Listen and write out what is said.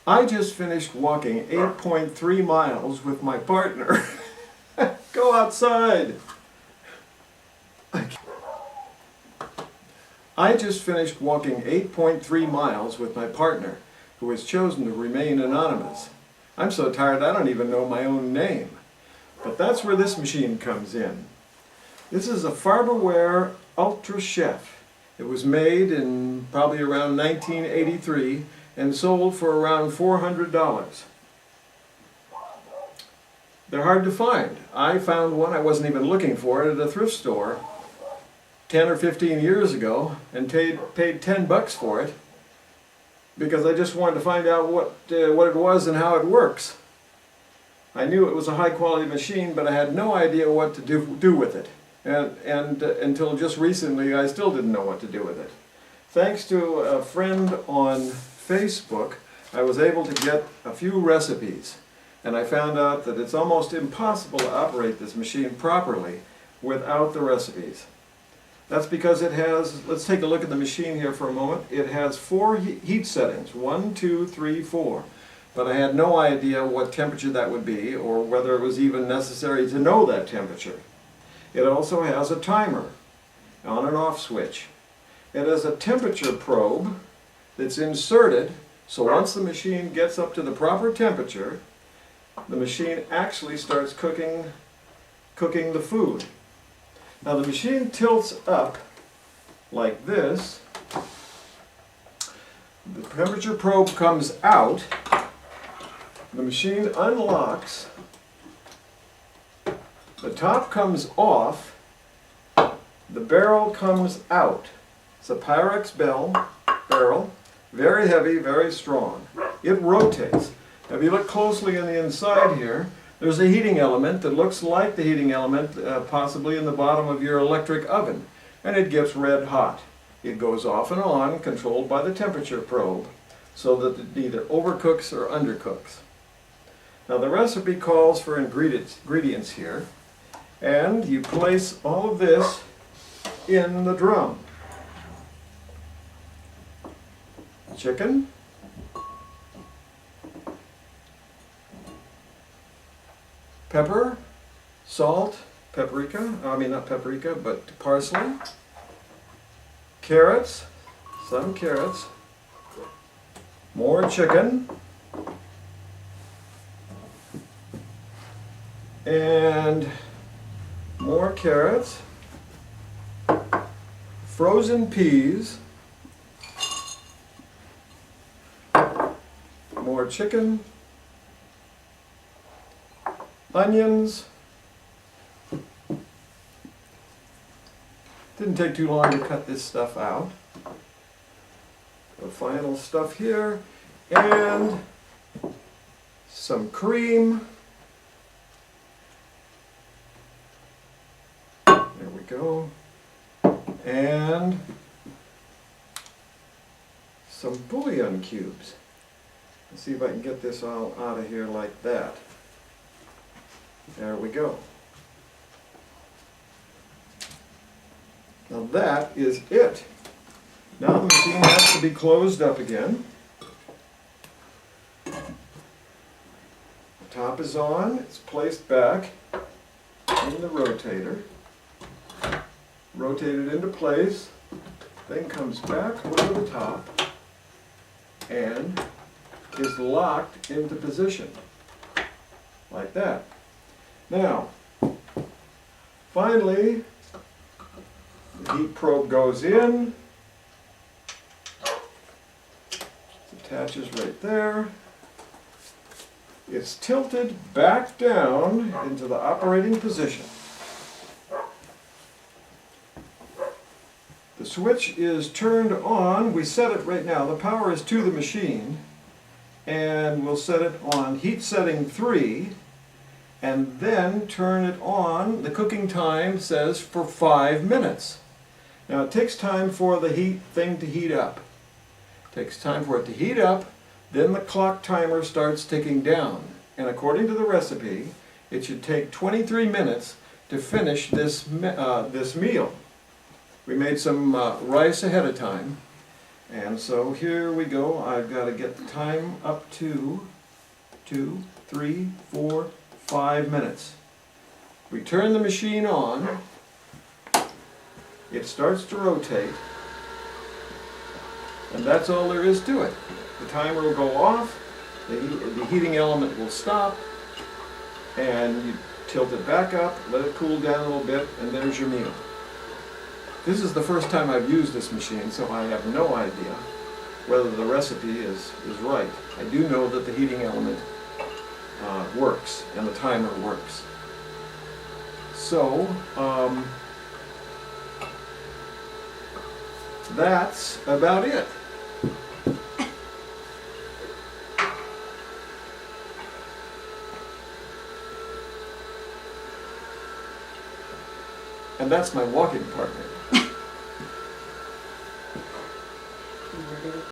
I just finished walking 8.3 miles with my partner. Go outside! I just finished walking 8.3 miles with my partner, who has chosen to remain anonymous. I'm so tired I don't even know my own name. But that's where this machine comes in. This is a farberware Ultra Chef. It was made in probably around 1983 and sold for around $400. They're hard to find. I found one, I wasn't even looking for it, at a thrift store 10 or 15 years ago and paid 10 bucks for it because I just wanted to find out what it was and how it works. I knew it was a high quality machine, but I had no idea what to do with it. And until just recently, I still didn't know what to do with it. Thanks to a friend on Facebook, I was able to get a few recipes. And I found out that it's almost impossible to operate this machine properly without the recipes. That's because it has, let's take a look at the machine here for a moment. It has 4 heat settings, 1, 2, 3, 4. But I had no idea what temperature that would be or whether it was even necessary to know that temperature. It also has a timer, on and off switch. It has a temperature probe that's inserted, so once the machine gets up to the proper temperature, the machine actually starts cooking the food. Now the machine tilts up like this. The temperature probe comes out. The machine unlocks. The top comes off. The barrel comes out. It's a Pyrex barrel, very heavy, very strong. It rotates. Now, if you look closely on the inside here, there's a heating element that looks like the heating element possibly in the bottom of your electric oven, and it gets red hot. It goes off and on, controlled by the temperature probe, so that it neither overcooks or undercooks. Now the recipe calls for ingredients here, and you place all of this in the drum. Chicken, pepper, salt, not paprika, but parsley, carrots, some carrots, more chicken, and more carrots, frozen peas, more chicken, onions. Didn't take too long to cut this stuff out. The final stuff here, and some cream. There we go. And some bouillon cubes. Let's see if I can get this all out of here like that. There we go. Now that is it. Now the machine has to be closed up again. The top is on. It's placed back in the rotator. Rotated into place. Then comes back over the top and is locked into position. Like that. Now, finally, the heat probe goes in. It attaches right there. It's tilted back down into the operating position. The switch is turned on. We set it right now. The power is to the machine. And we'll set it on heat setting 3. And then turn it on. The cooking time says for 5 minutes. Now it takes time for the thing to heat up. It takes time for it to heat up, then the clock timer starts ticking down. And according to the recipe, it should take 23 minutes to finish this meal. We made some rice ahead of time, And so here we go. I've got to get the time up to 2, 3, 4, 5 minutes. We turn the machine on. It starts to rotate. And that's all there is to it. The timer will go off, the heating element will stop, and you tilt it back up, let it cool down a little bit, and there's your meal. This is the first time I've used this machine, so I have no idea whether the recipe is right. I do know that the heating element works, and the timer works. So, that's about it. And that's my walking partner.